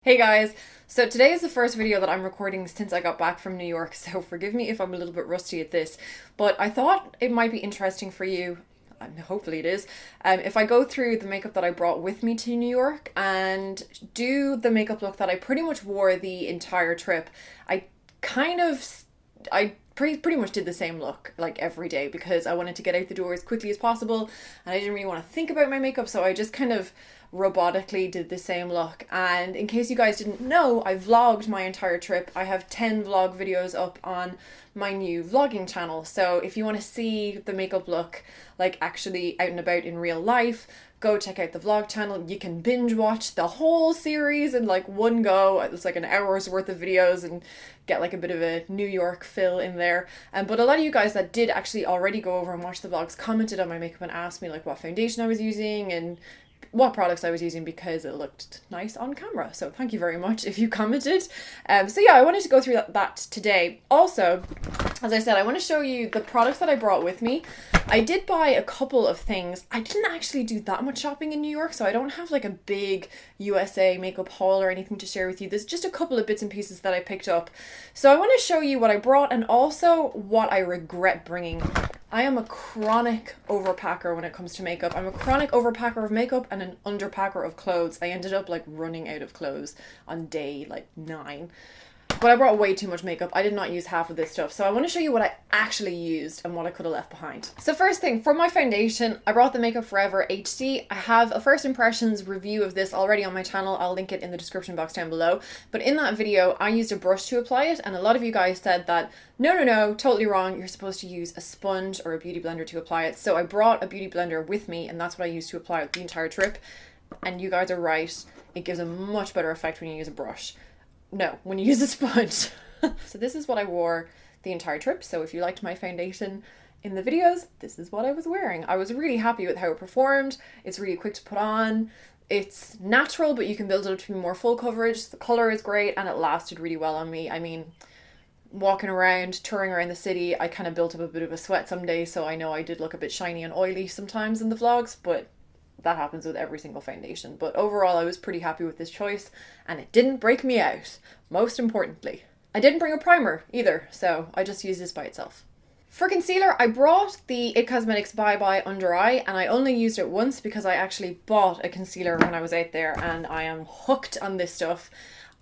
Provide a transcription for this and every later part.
Hey guys, so today is the first video that I'm recording since I got back from New York, so forgive me if I'm a little bit rusty at this, but I thought it might be interesting for you, and hopefully it is, if I go through the makeup that I brought with me to New York and do the makeup look that I pretty much wore the entire trip. I pretty much did the same look like every day because I wanted to get out the door as quickly as possible and I didn't really want to think about my makeup, so I just kind of robotically did the same look. And in case you guys didn't know, I vlogged my entire trip. I have 10 vlog videos up on my new vlogging channel, so if you want to see the makeup look like actually out and about in real life, go check out the vlog channel. You can binge watch the whole series in like one go. It's like an hour's worth of videos and get like a bit of a New York fill in there. But a lot of you guys that did actually already go over and watch the vlogs commented on my makeup and asked me like what foundation I was using and what products I was using because it looked nice on camera. So thank you very much if you commented. So yeah, I wanted to go through that today. Also, as I said, I want to show you the products that I brought with me. I did buy a couple of things. I didn't actually do that much shopping in New York, so I don't have like a big USA makeup haul or anything to share with you. There's just a couple of bits and pieces that I picked up. So I want to show you what I brought and also what I regret bringing. I am a chronic overpacker when it comes to makeup. I'm a chronic overpacker of makeup and an underpacker of clothes. I ended up like running out of clothes on day like 9. But I brought way too much makeup. I did not use half of this stuff. So I want to show you what I actually used and what I could have left behind. So first thing, for my foundation, I brought the Makeup Forever HD. I have a first impressions review of this already on my channel. I'll link it in the description box down below. But in that video, I used a brush to apply it. And a lot of you guys said that, no, totally wrong. You're supposed to use a sponge or a beauty blender to apply it. So I brought a beauty blender with me and that's what I used to apply it the entire trip. And you guys are right. It gives a much better effect when you use a brush. No, when you use a sponge. So this is what I wore the entire trip. So if you liked my foundation in the videos, this is what I was wearing. I was really happy with how it performed. It's really quick to put on. It's natural, but you can build it up to be more full coverage. The color is great and it lasted really well on me. I mean, walking around, touring around the city, I kind of built up a bit of a sweat some days. So I know I did look a bit shiny and oily sometimes in the vlogs, but that happens with every single foundation. But overall, I was pretty happy with this choice and it didn't break me out, most importantly. I didn't bring a primer either, so I just used this by itself. For concealer, I brought the It Cosmetics Bye Bye Under Eye and I only used it once because I actually bought a concealer when I was out there and I am hooked on this stuff.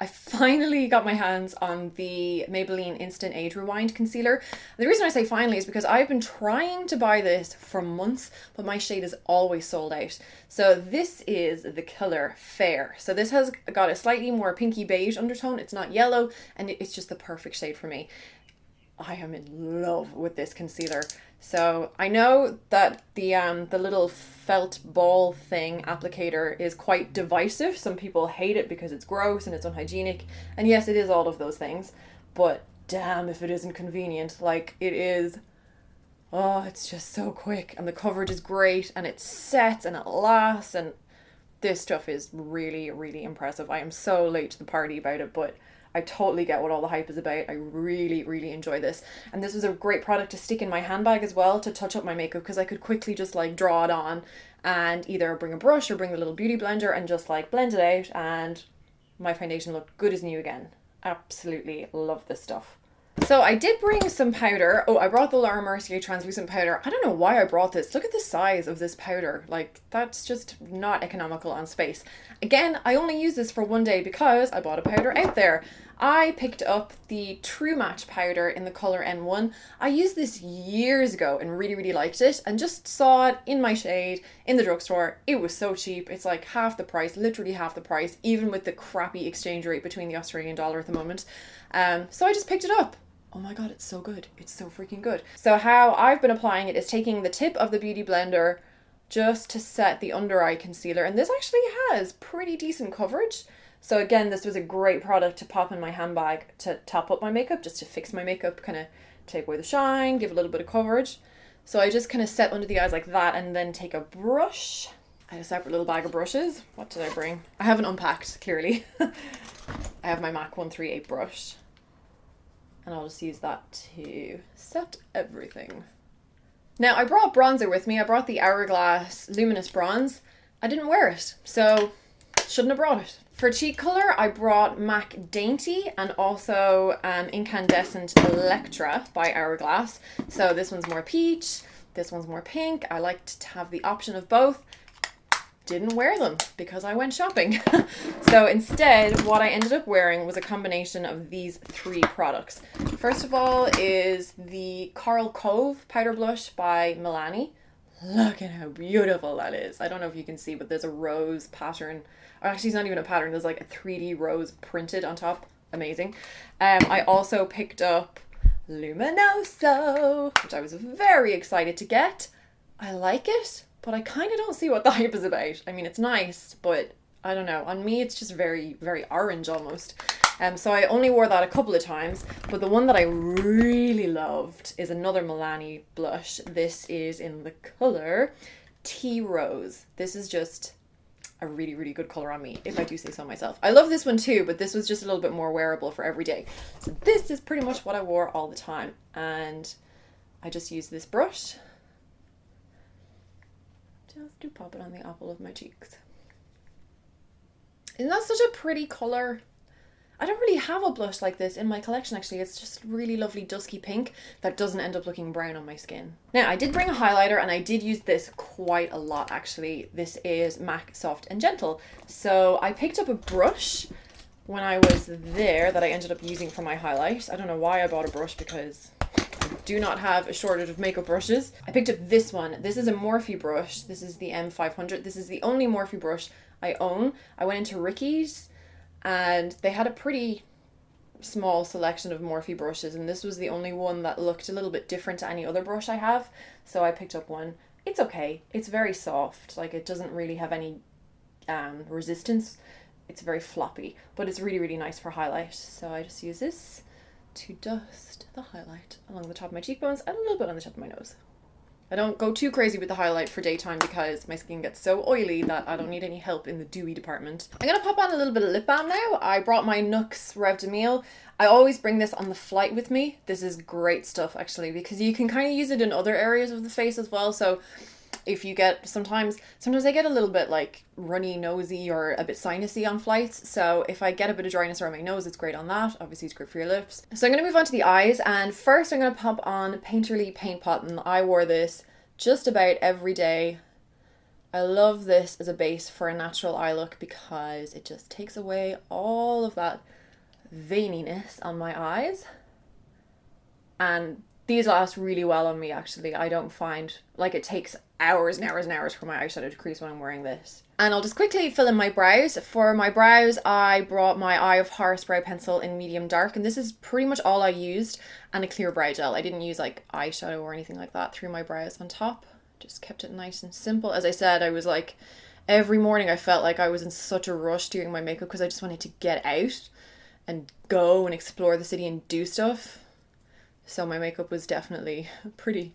I finally got my hands on the Maybelline Instant Age Rewind Concealer. The reason I say finally is because I've been trying to buy this for months, but my shade is always sold out. So this is the color Fair. So this has got a slightly more pinky beige undertone. It's not yellow, and it's just the perfect shade for me. I am in love with this concealer. So I know that the little felt ball thing applicator is quite divisive. Some people hate it because it's gross and it's unhygienic. And yes, it is all of those things. But damn if it isn't convenient. Like it is. Oh, it's just so quick. And the coverage is great. And it sets and it lasts. And this stuff is really, really impressive. I am so late to the party about it, but I totally get what all the hype is about. I really, really enjoy this. And this was a great product to stick in my handbag as well to touch up my makeup because I could quickly just like draw it on and either bring a brush or bring the little beauty blender and just like blend it out and my foundation looked good as new again. Absolutely love this stuff. So I did bring some powder. Oh, I brought the Laura Mercier translucent powder. I don't know why I brought this. Look at the size of this powder. Like, that's just not economical on space. Again, I only use this for one day because I bought a powder out there. I picked up the True Match powder in the color N1. I used this years ago and really, really liked it and just saw it in my shade in the drugstore. It was so cheap. It's like half the price, literally half the price, even with the crappy exchange rate between the Australian dollar at the moment. So I just picked it up. Oh my god, it's so good. It's so freaking good. So how I've been applying it is taking the tip of the beauty blender just to set the under eye concealer. And this actually has pretty decent coverage. So again, this was a great product to pop in my handbag to top up my makeup, just to fix my makeup, kind of take away the shine, give a little bit of coverage. So I just kind of set under the eyes like that and then take a brush. I had a separate little bag of brushes. What did I bring? I haven't unpacked, clearly. I have my MAC 138 brush. And I'll just use that to set everything. Now, I brought bronzer with me. I brought the Hourglass Luminous Bronze. I didn't wear it, so shouldn't have brought it. For cheek color, I brought MAC Dainty and also Incandescent Electra by Hourglass. So this one's more peach, this one's more pink. I liked to have the option of both. Didn't wear them because I went shopping. So instead, what I ended up wearing was a combination of these three products. First of all is the Coral Cove Powder Blush by Milani. Look at how beautiful that is. I don't know if you can see, but there's a rose pattern. Or actually, it's not even a pattern. There's like a 3D rose printed on top. Amazing. I also picked up Luminoso, which I was very excited to get. I like it, but I kind of don't see what the hype is about. I mean, it's nice, but I don't know. On me, it's just very, very orange almost. So I only wore that a couple of times, but the one that I really loved is another Milani blush. This is in the color Tea Rose. This is just a really, really good color on me, if I do say so myself. I love this one too, but this was just a little bit more wearable for every day. So this is pretty much what I wore all the time. And I just used this brush just to pop it on the apple of my cheeks. Isn't that such a pretty color? I don't really have a blush like this in my collection actually. It's just really lovely dusky pink that doesn't end up looking brown on my skin. Now I did bring a highlighter and I did use this quite a lot actually. This is MAC Soft and Gentle. So I picked up a brush when I was there that I ended up using for my highlight. I don't know why I bought a brush because I do not have a shortage of makeup brushes. I picked up this one. This is a Morphe brush. This is the M500. This is the only Morphe brush I own. I went into Ricky's and they had a pretty small selection of Morphe brushes, and this was the only one that looked a little bit different to any other brush I have, so I picked up one. It's okay. It's very soft. Like, it doesn't really have any resistance. It's very floppy, but it's really, really nice for highlight. So I just use this to dust the highlight along the top of my cheekbones and a little bit on the top of my nose. I don't go too crazy with the highlight for daytime because my skin gets so oily that I don't need any help in the dewy department. I'm going to pop on a little bit of lip balm now. I brought my Nuxe Reve de Miel. I always bring this on the flight with me. This is great stuff actually because you can kind of use it in other areas of the face as well. So if you get, sometimes I get a little bit like runny, nosy or a bit sinusy on flights. So if I get a bit of dryness around my nose, it's great on that. Obviously it's great for your lips. So I'm going to move on to the eyes, and first I'm going to pop on Painterly Paint Pot, and I wore this just about every day. I love this as a base for a natural eye look because it just takes away all of that veininess on my eyes. And these last really well on me actually. I don't find like it takes hours and hours and hours for my eyeshadow to crease when I'm wearing this. And I'll just quickly fill in my brows. For my brows, I brought my Eye of Horus brow pencil in medium dark, and this is pretty much all I used, and a clear brow gel. I didn't use like eyeshadow or anything like that through my brows on top. Just kept it nice and simple. As I said, I was like, every morning I felt like I was in such a rush doing my makeup because I just wanted to get out and go and explore the city and do stuff. So my makeup was definitely pretty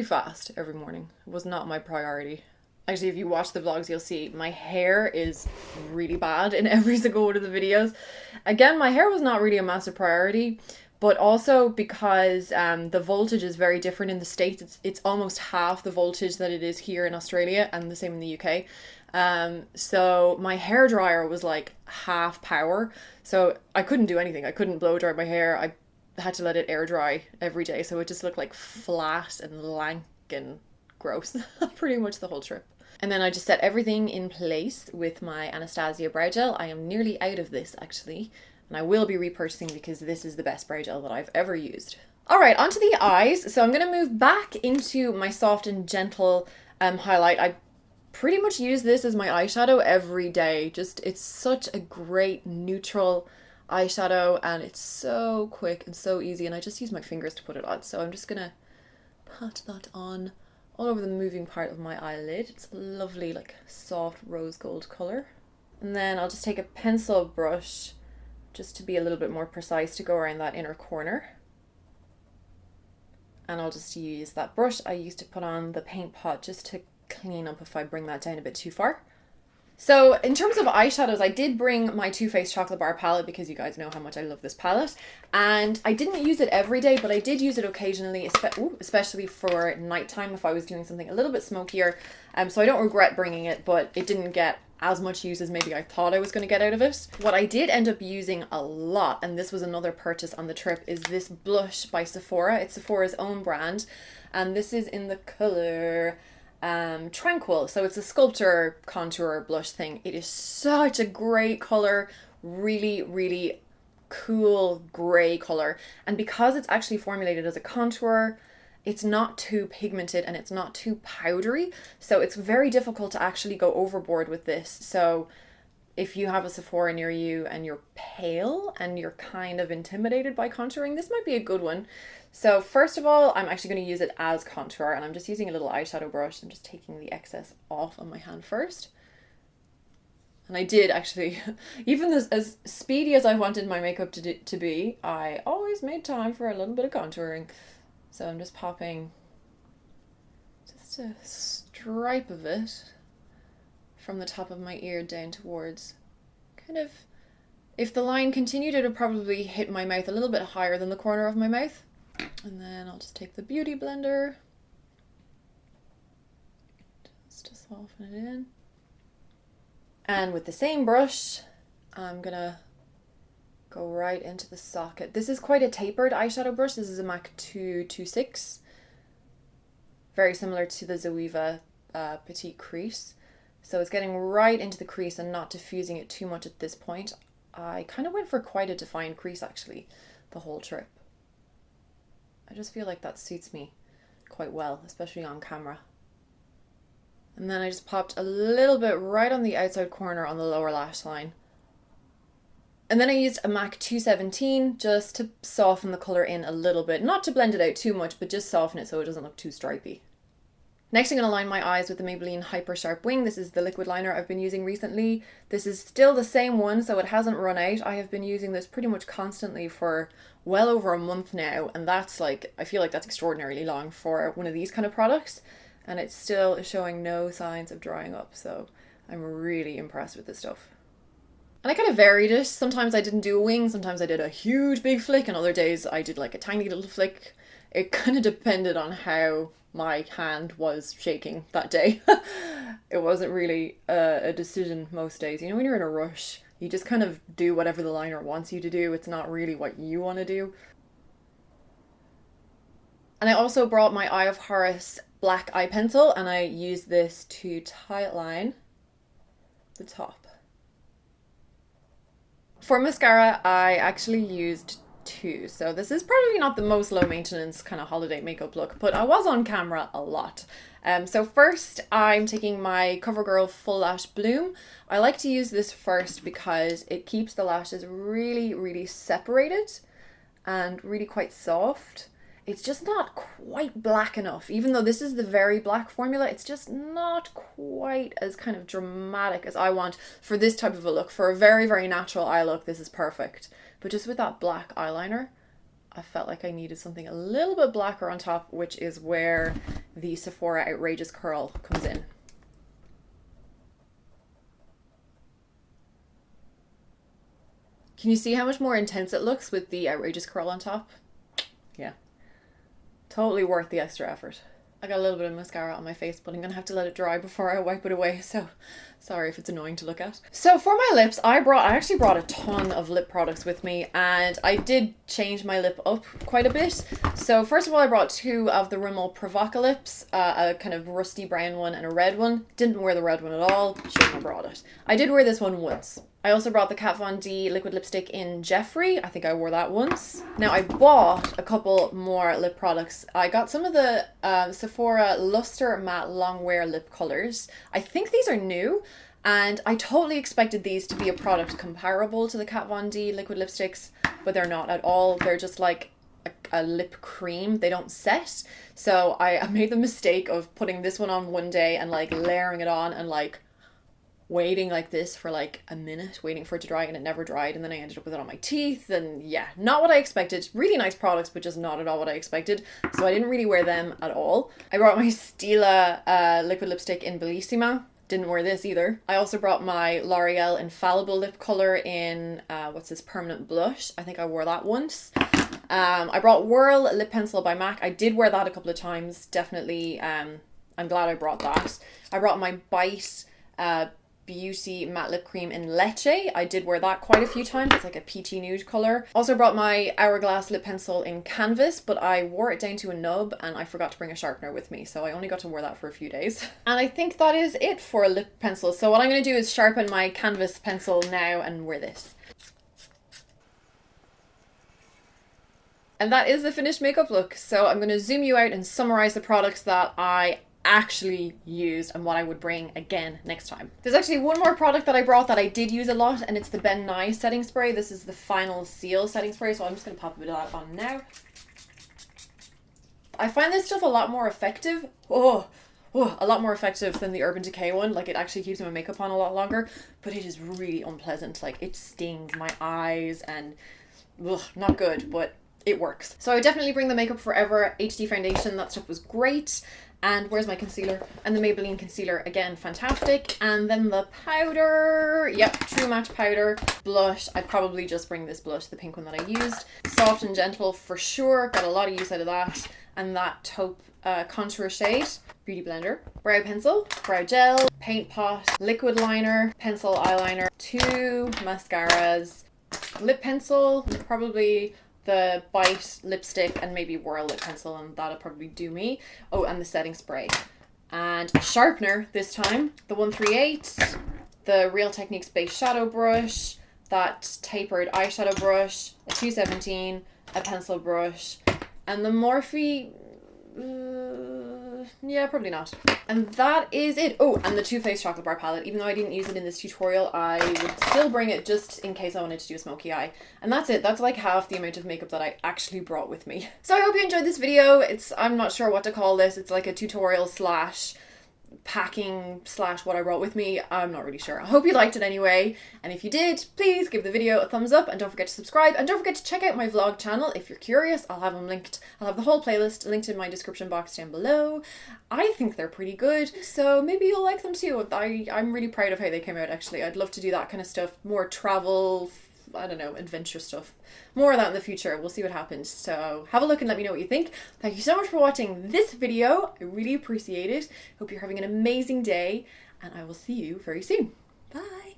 fast every morning. It was not my priority. Actually, if you watch the vlogs, you'll see my hair is really bad in every single one of the videos. Again, my hair was not really a massive priority, but also because the voltage is very different in the States. It's almost half the voltage that it is here in Australia, and the same in the UK. So my hair dryer was like half power, so I couldn't do anything. I couldn't blow dry my hair. I had to let it air dry every day, so it just looked like flat and lank and gross pretty much the whole trip. And then I just set everything in place with my Anastasia brow gel. I am nearly out of this actually, and I will be repurchasing because this is the best brow gel that I've ever used. Alright, onto the eyes. So I'm going to move back into my Soft and Gentle highlight. I pretty much use this as my eyeshadow every day. Just, it's such a great neutral eyeshadow, and it's so quick and so easy, and I just use my fingers to put it on. So I'm just gonna pat that on all over the moving part of my eyelid. It's a lovely like soft rose gold color. And then I'll just take a pencil brush just to be a little bit more precise to go around that inner corner. And I'll just use that brush I used to put on the paint pot just to clean up if I bring that down a bit too far. So in terms of eyeshadows, I did bring my Too Faced Chocolate Bar palette because you guys know how much I love this palette. And I didn't use it every day, but I did use it occasionally, especially for nighttime if I was doing something a little bit smokier. So I don't regret bringing it, but it didn't get as much use as maybe I thought I was going to get out of it. What I did end up using a lot, and this was another purchase on the trip, is this blush by Sephora. It's Sephora's own brand, and this is in the color Tranquil. So it's a sculptor contour blush thing. It is such a great color, really, really cool gray color. And because it's actually formulated as a contour, it's not too pigmented and it's not too powdery. So it's very difficult to actually go overboard with this. So if you have a Sephora near you and you're pale and you're kind of intimidated by contouring, this might be a good one. So first of all, I'm actually going to use it as contour, and I'm just using a little eyeshadow brush. I'm just taking the excess off on my hand first. And I did actually, even as speedy as I wanted my makeup to be, I always made time for a little bit of contouring. So I'm just popping just a stripe of it from the top of my ear down towards, kind of, if the line continued, it would probably hit my mouth a little bit higher than the corner of my mouth. And then I'll just take the beauty blender just to soften it in. And with the same brush, I'm gonna go right into the socket. This is quite a tapered eyeshadow brush. This is a MAC 226. Very similar to the Zoeva Petite Crease. So it's getting right into the crease and not diffusing it too much at this point. I kind of went for quite a defined crease actually, the whole trip. I just feel like that suits me quite well, especially on camera. And then I just popped a little bit right on the outside corner on the lower lash line. And then I used a MAC 217 just to soften the colour in a little bit. Not to blend it out too much, but just soften it so it doesn't look too stripy. Next, I'm going to line my eyes with the Maybelline Hyper Sharp Wing. This is the liquid liner I've been using recently. This is still the same one, so it hasn't run out. I have been using this pretty much constantly for well over a month now, and that's like, I feel like that's extraordinarily long for one of these kind of products. And it's still showing no signs of drying up, so I'm really impressed with this stuff. And I kind of varied it. Sometimes I didn't do a wing, sometimes I did a huge big flick, and other days I did like a tiny little flick. It kind of depended on how my hand was shaking that day. It wasn't really a decision most days. You know, when you're in a rush, you just kind of do whatever the liner wants you to do. It's not really what you want to do. And I also brought my Eye of Horus black eye pencil, and I used this to tightline the top. For mascara, I actually used two. So this is probably not the most low maintenance kind of holiday makeup look, but I was on camera a lot. So first I'm taking my CoverGirl Full Lash Bloom. I like to use this first because it keeps the lashes really, really separated and really quite soft. It's just not quite black enough. Even though this is the very black formula, it's just not quite as kind of dramatic as I want for this type of a look. For a very, very natural eye look, this is perfect. But just with that black eyeliner, I felt like I needed something a little bit blacker on top, which is where the Sephora Outrageous Curl comes in. Can you see how much more intense it looks with the Outrageous Curl on top? Yeah. Totally worth the extra effort. I got a little bit of mascara on my face, but I'm gonna have to let it dry before I wipe it away, so sorry if it's annoying to look at. So for my lips, I actually brought a ton of lip products with me, and I did change my lip up quite a bit. So first of all, I brought two of the Rimmel Provoca lips, a kind of rusty brown one and a red one. Didn't wear the red one at all, shouldn't have brought it. I did wear this one once. I also brought the Kat Von D liquid lipstick in Jeffrey. I think I wore that once. Now I bought a couple more lip products. I got some of the Sephora Luster Matte Longwear lip colors. I think these are new, and I totally expected these to be a product comparable to the Kat Von D liquid lipsticks, but they're not at all. They're just like a lip cream. They don't set. So I made the mistake of putting this one on one day and like layering it on and like waiting like this for like a minute, waiting for it to dry, and it never dried, and then I ended up with it on my teeth, and yeah, not what I expected. Really nice products, but just not at all what I expected, so I didn't really wear them at all. I brought my Stila liquid lipstick in Bellissima. Didn't wear this either. I also brought my L'Oreal Infallible lip color in, what's this, Permanent Blush. I think I wore that once. I brought Whirl lip pencil by MAC. I did wear that a couple of times, definitely. I'm glad I brought that. I brought my Bite Beauty matte lip cream in Leche. I did wear that quite a few times. It's like a peachy nude color. Also brought my Hourglass lip pencil in Canvas, but I wore it down to a nub and I forgot to bring a sharpener with me, so I only got to wear that for a few days. And I think that is it for a lip pencil. So what I'm going to do is sharpen my Canvas pencil now and wear this. And that is the finished makeup look. So I'm going to zoom you out and summarize the products that I actually used and what I would bring again next time. There's actually one more product that I brought that I did use a lot, and it's the Ben Nye setting spray. This is the Final Seal setting spray, so I'm just going to pop a bit of that on now. I find this stuff a lot more effective. A lot more effective than the Urban Decay one. Like, it actually keeps my makeup on a lot longer, but it is really unpleasant. Like, it stings my eyes and not good, but it works. So I would definitely bring the Makeup Forever HD foundation. That stuff was great. And where's my concealer? And the Maybelline concealer, again, fantastic. And then the powder, yep, True Match powder. Blush, I'd probably just bring this blush, the pink one that I used. Soft and Gentle for sure, got a lot of use out of that. And that taupe contour shade. Beauty blender. Brow pencil, brow gel, paint pot, liquid liner, pencil eyeliner, 2 mascaras, lip pencil, probably the Bite lipstick and maybe Whirl lip pencil, and that'll probably do me. Oh, and the setting spray. And a sharpener this time. The 138, the Real Techniques base shadow brush, that Tapered eyeshadow brush, a 217, a pencil brush, and the Morphe... yeah, probably not. And that is it. Oh, and the Too Faced chocolate bar palette. Even though I didn't use it in this tutorial, I would still bring it just in case I wanted to do a smoky eye. And that's it. That's like half the amount of makeup that I actually brought with me. So I hope you enjoyed this video. I'm not sure what to call this. It's like a tutorial slash packing slash what I brought with me. I'm not really sure. I hope you liked it anyway, and if you did, please give the video a thumbs up and don't forget to subscribe, and don't forget to check out my vlog channel if you're curious. I'll have them linked. I'll have the whole playlist linked in my description box down below. I think they're pretty good, so maybe you'll like them too. I'm really proud of how they came out, actually. I'd love to do that kind of stuff, more travel, I don't know, adventure stuff. More of that in the future. We'll see what happens. So have a look and let me know what you think. Thank you so much for watching this video. I really appreciate it. Hope you're having an amazing day, and I will see you very soon. Bye.